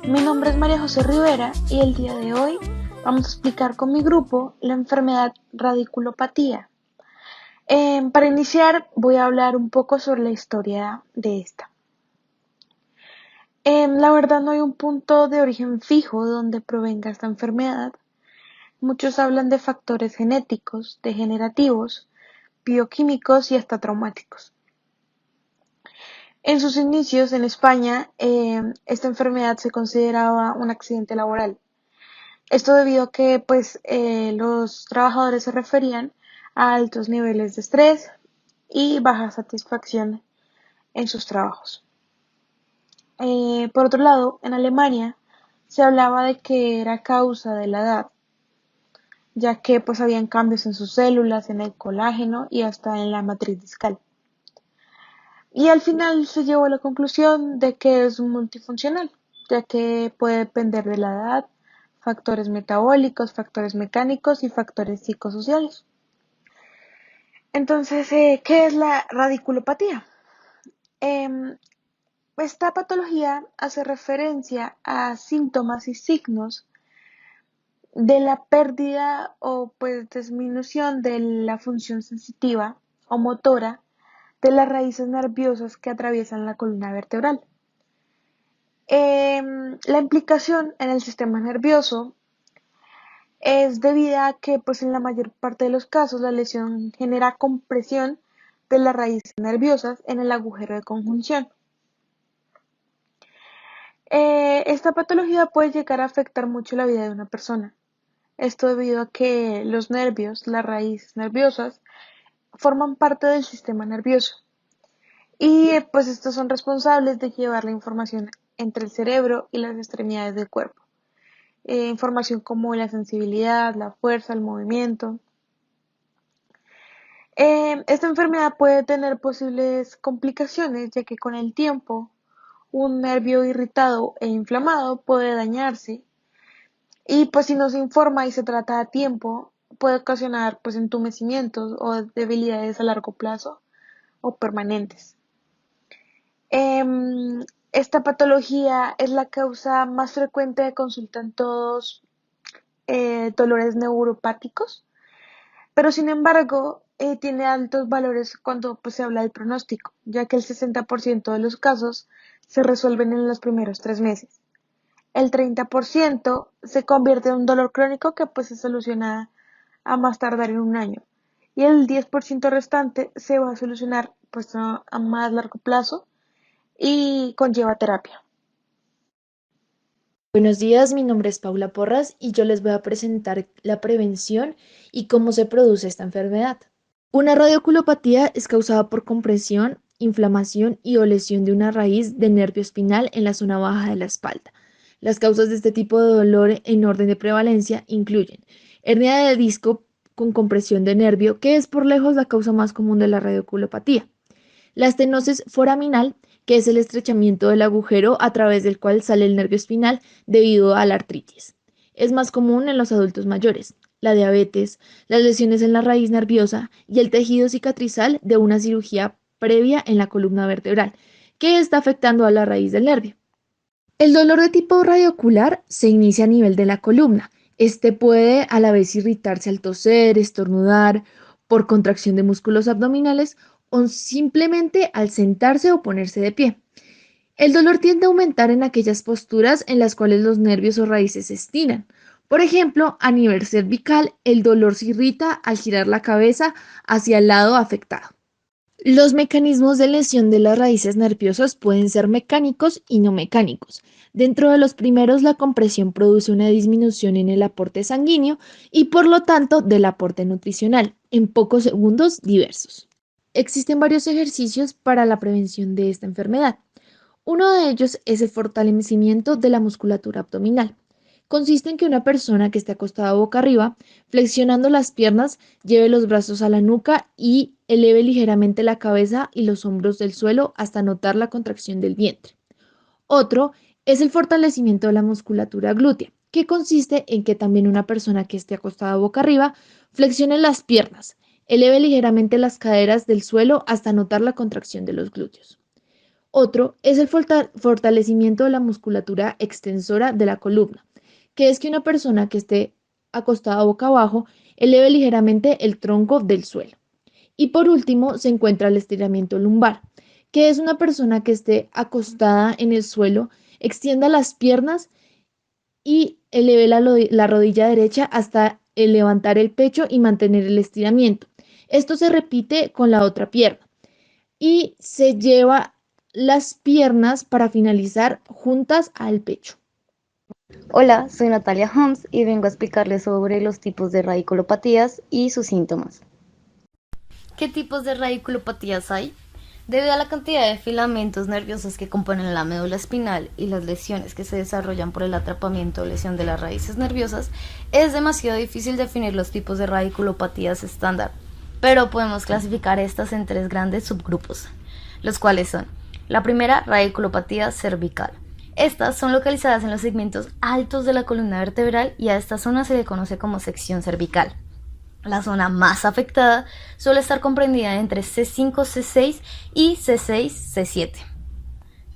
Mi nombre es María José Rivera y el día de hoy vamos a explicar con mi grupo la enfermedad radiculopatía. Para iniciar voy a hablar un poco sobre la historia de esta. La verdad no hay un punto de origen fijo donde provenga esta enfermedad. Muchos hablan de factores genéticos, degenerativos, bioquímicos y hasta traumáticos. En sus inicios en España, esta enfermedad se consideraba un accidente laboral. Esto debido a que los trabajadores se referían a altos niveles de estrés y baja satisfacción en sus trabajos. Por otro lado, en Alemania se hablaba de que era causa de la edad, ya que habían cambios en sus células, en el colágeno y hasta en la matriz discal. Y al final se llegó a la conclusión de que es multifuncional, ya que puede depender de la edad, factores metabólicos, factores mecánicos y factores psicosociales. Entonces, ¿qué es la radiculopatía? Em, Esta patología hace referencia a síntomas y signos de la pérdida o disminución de la función sensitiva o motora de las raíces nerviosas que atraviesan la columna vertebral. La implicación en el sistema nervioso es debida a que en la mayor parte de los casos la lesión genera compresión de las raíces nerviosas en el agujero de conjunción. Esta patología puede llegar a afectar mucho la vida de una persona. Esto debido a que los nervios, las raíces nerviosas, forman parte del sistema nervioso y estos son responsables de llevar la información entre el cerebro y las extremidades del cuerpo. Información como la sensibilidad, la fuerza, el movimiento. Esta enfermedad puede tener posibles complicaciones, ya que con el tiempo un nervio irritado e inflamado puede dañarse y si no se informa y se trata a tiempo puede ocasionar entumecimientos o debilidades a largo plazo o permanentes. Esta patología es la causa más frecuente de consulta en todos dolores neuropáticos, pero sin embargo tiene altos valores cuando se habla del pronóstico, ya que el 60% de los casos se resuelven en los primeros 3 meses. El 30% se convierte en un dolor crónico que se soluciona a más tardar en un año. Y el 10% restante se va a solucionar a más largo plazo y conlleva terapia. Buenos días, mi nombre es Paula Porras y yo les voy a presentar la prevención y cómo se produce esta enfermedad. Una radioculopatía es causada por compresión, inflamación y o lesión de una raíz de nervio espinal en la zona baja de la espalda. Las causas de este tipo de dolor en orden de prevalencia incluyen hernia de disco con compresión de nervio, que es por lejos la causa más común de la radioculopatía. La estenosis foraminal, que es el estrechamiento del agujero a través del cual sale el nervio espinal debido a la artritis. Es más común en los adultos mayores. La diabetes, las lesiones en la raíz nerviosa y el tejido cicatrizal de una cirugía previa en la columna vertebral, que está afectando a la raíz del nervio. El dolor de tipo radiocular se inicia a nivel de la columna. Este puede a la vez irritarse al toser, estornudar, por contracción de músculos abdominales o simplemente al sentarse o ponerse de pie. El dolor tiende a aumentar en aquellas posturas en las cuales los nervios o raíces se estiran. Por ejemplo, a nivel cervical, el dolor se irrita al girar la cabeza hacia el lado afectado. Los mecanismos de lesión de las raíces nerviosas pueden ser mecánicos y no mecánicos. Dentro de los primeros, la compresión produce una disminución en el aporte sanguíneo y por lo tanto del aporte nutricional en pocos segundos diversos. Existen varios ejercicios para la prevención de esta enfermedad. Uno de ellos es el fortalecimiento de la musculatura abdominal. Consiste en que una persona que esté acostada boca arriba, flexionando las piernas, lleve los brazos a la nuca y eleve ligeramente la cabeza y los hombros del suelo hasta notar la contracción del vientre. Otro es el fortalecimiento de la musculatura glútea, que consiste en que también una persona que esté acostada boca arriba flexione las piernas, eleve ligeramente las caderas del suelo hasta notar la contracción de los glúteos. Otro es el fortalecimiento de la musculatura extensora de la columna, que es que una persona que esté acostada boca abajo eleve ligeramente el tronco del suelo. Y por último se encuentra el estiramiento lumbar, que es una persona que esté acostada en el suelo, extienda las piernas y eleve la rodilla derecha hasta el levantar el pecho y mantener el estiramiento. Esto se repite con la otra pierna y se lleva las piernas para finalizar juntas al pecho. Hola, soy Natalia Holmes y vengo a explicarles sobre los tipos de radiculopatías y sus síntomas. ¿Qué tipos de radiculopatías hay? Debido a la cantidad de filamentos nerviosos que componen la médula espinal y las lesiones que se desarrollan por el atrapamiento o lesión de las raíces nerviosas, es demasiado difícil definir los tipos de radiculopatías estándar, pero podemos clasificar estas en 3 grandes subgrupos, los cuales son: la primera, radiculopatía cervical. Estas son localizadas en los segmentos altos de la columna vertebral y a esta zona se le conoce como sección cervical. La zona más afectada suele estar comprendida entre C5-C6 y C6-C7.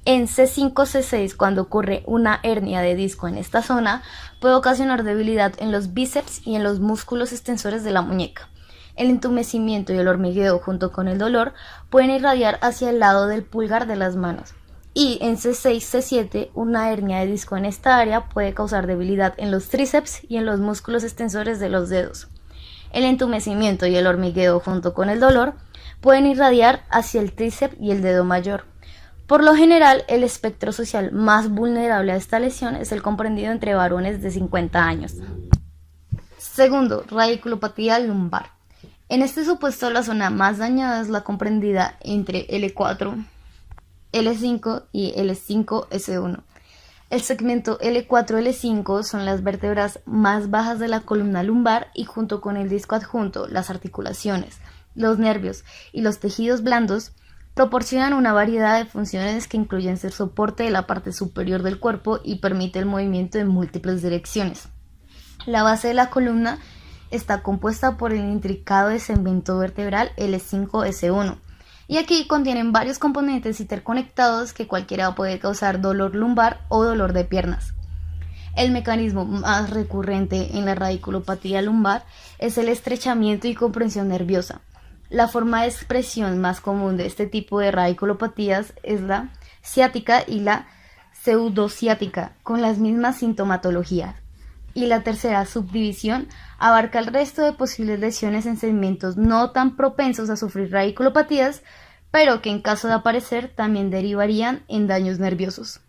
En C5-C6, cuando ocurre una hernia de disco en esta zona, puede ocasionar debilidad en los bíceps y en los músculos extensores de la muñeca. El entumecimiento y el hormigueo junto con el dolor pueden irradiar hacia el lado del pulgar de las manos. Y en C6-C7, una hernia de disco en esta área puede causar debilidad en los tríceps y en los músculos extensores de los dedos. El entumecimiento y el hormigueo junto con el dolor pueden irradiar hacia el tríceps y el dedo mayor. Por lo general, el espectro social más vulnerable a esta lesión es el comprendido entre varones de 50 años. Segundo, radiculopatía lumbar. En este supuesto, la zona más dañada es la comprendida entre L4, L5 y L5-S1. El segmento L4-L5 son las vértebras más bajas de la columna lumbar y junto con el disco adjunto, las articulaciones, los nervios y los tejidos blandos proporcionan una variedad de funciones que incluyen ser soporte de la parte superior del cuerpo y permite el movimiento en múltiples direcciones. La base de la columna está compuesta por el intricado segmento vertebral L5-S1. Y aquí contienen varios componentes interconectados que cualquiera puede causar dolor lumbar o dolor de piernas. El mecanismo más recurrente en la radiculopatía lumbar es el estrechamiento y comprensión nerviosa. La forma de expresión más común de este tipo de radiculopatías es la ciática y la pseudociática, con las mismas sintomatologías. Y la tercera subdivisión abarca el resto de posibles lesiones en segmentos no tan propensos a sufrir radiculopatías, pero que en caso de aparecer también derivarían en daños nerviosos.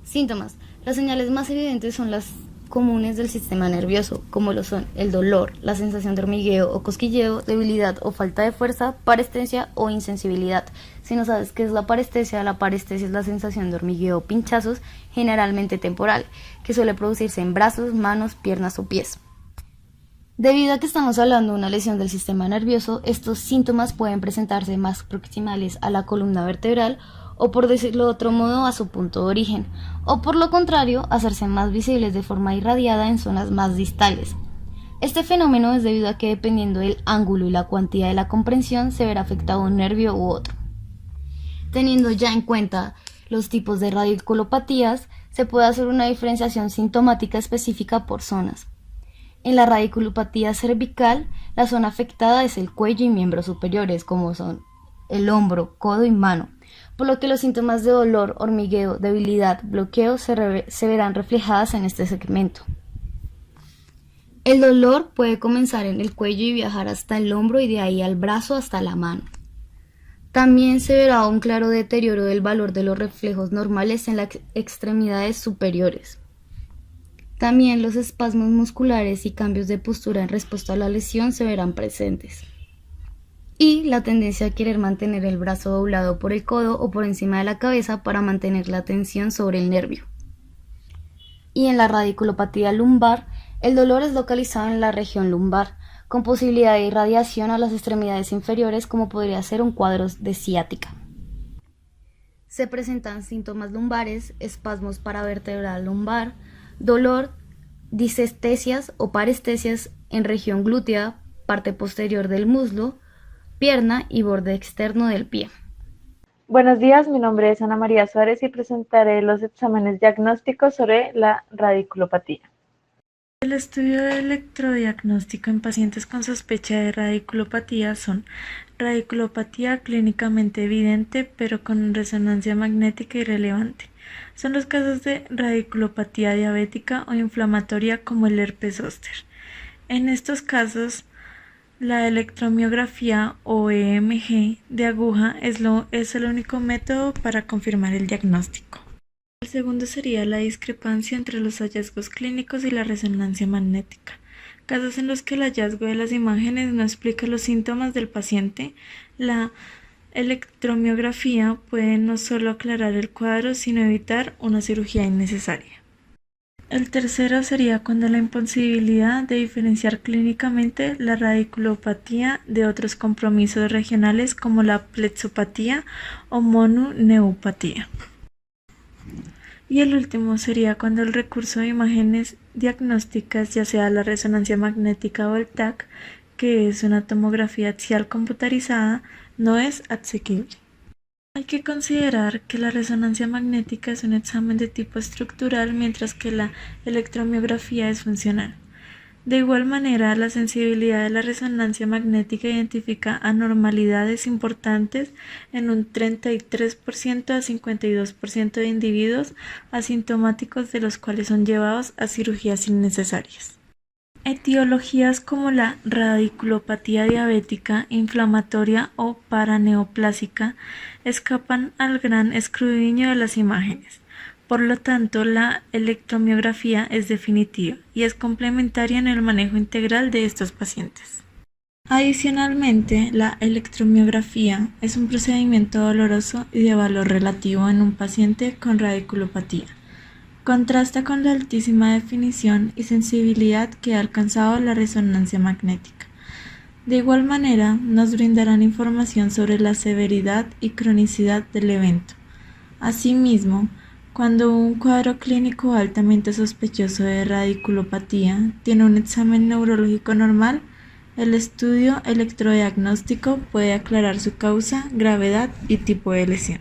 Síntomas. Las señales más evidentes son las comunes del sistema nervioso, como lo son el dolor, la sensación de hormigueo o cosquilleo, debilidad o falta de fuerza, parestesia o insensibilidad. Si no sabes qué es la parestesia es la sensación de hormigueo o pinchazos, generalmente temporal, que suele producirse en brazos, manos, piernas o pies. Debido a que estamos hablando de una lesión del sistema nervioso, estos síntomas pueden presentarse más proximales a la columna vertebral o, por decirlo de otro modo, a su punto de origen, o por lo contrario, hacerse más visibles de forma irradiada en zonas más distales. Este fenómeno es debido a que, dependiendo del ángulo y la cuantía de la comprensión, se verá afectado un nervio u otro. Teniendo ya en cuenta los tipos de radiculopatías, se puede hacer una diferenciación sintomática específica por zonas. En la radiculopatía cervical, la zona afectada es el cuello y miembros superiores, como son el hombro, codo y mano, por lo que los síntomas de dolor, hormigueo, debilidad, bloqueo se verán reflejadas en este segmento. El dolor puede comenzar en el cuello y viajar hasta el hombro y de ahí al brazo hasta la mano. También se verá un claro deterioro del valor de los reflejos normales en las extremidades superiores. También los espasmos musculares y cambios de postura en respuesta a la lesión se verán presentes. Y la tendencia a querer mantener el brazo doblado por el codo o por encima de la cabeza para mantener la tensión sobre el nervio. Y en la radiculopatía lumbar, el dolor es localizado en la región lumbar, con posibilidad de irradiación a las extremidades inferiores, como podría ser un cuadro de ciática. Se presentan síntomas lumbares, espasmos paravertebral lumbar, dolor, disestesias o parestesias en región glútea, parte posterior del muslo, pierna y borde externo del pie. Buenos días, mi nombre es Ana María Suárez y presentaré los exámenes diagnósticos sobre la radiculopatía. El estudio de electrodiagnóstico en pacientes con sospecha de radiculopatía son radiculopatía clínicamente evidente pero con resonancia magnética irrelevante. Son los casos de radiculopatía diabética o inflamatoria como el herpes zóster. En estos casos, la electromiografía o EMG de aguja es el único método para confirmar el diagnóstico. El segundo sería la discrepancia entre los hallazgos clínicos y la resonancia magnética. Casos en los que el hallazgo de las imágenes no explica los síntomas del paciente, la electromiografía puede no solo aclarar el cuadro, sino evitar una cirugía innecesaria. El tercero sería cuando la imposibilidad de diferenciar clínicamente la radiculopatía de otros compromisos regionales como la plexopatía o mononeopatía. Y el último sería cuando el recurso de imágenes diagnósticas, ya sea la resonancia magnética o el TAC, que es una tomografía axial computarizada, no es asequible. Hay que considerar que la resonancia magnética es un examen de tipo estructural, mientras que la electromiografía es funcional. De igual manera, la sensibilidad de la resonancia magnética identifica anormalidades importantes en un 33% a 52% de individuos asintomáticos, de los cuales son llevados a cirugías innecesarias. Etiologías como la radiculopatía diabética, inflamatoria o paraneoplásica escapan al gran escrutinio de las imágenes. Por lo tanto, la electromiografía es definitiva y es complementaria en el manejo integral de estos pacientes. Adicionalmente, la electromiografía es un procedimiento doloroso y de valor relativo en un paciente con radiculopatía. Contrasta con la altísima definición y sensibilidad que ha alcanzado la resonancia magnética. De igual manera, nos brindarán información sobre la severidad y cronicidad del evento. Asimismo, cuando un cuadro clínico altamente sospechoso de radiculopatía tiene un examen neurológico normal, el estudio electrodiagnóstico puede aclarar su causa, gravedad y tipo de lesión.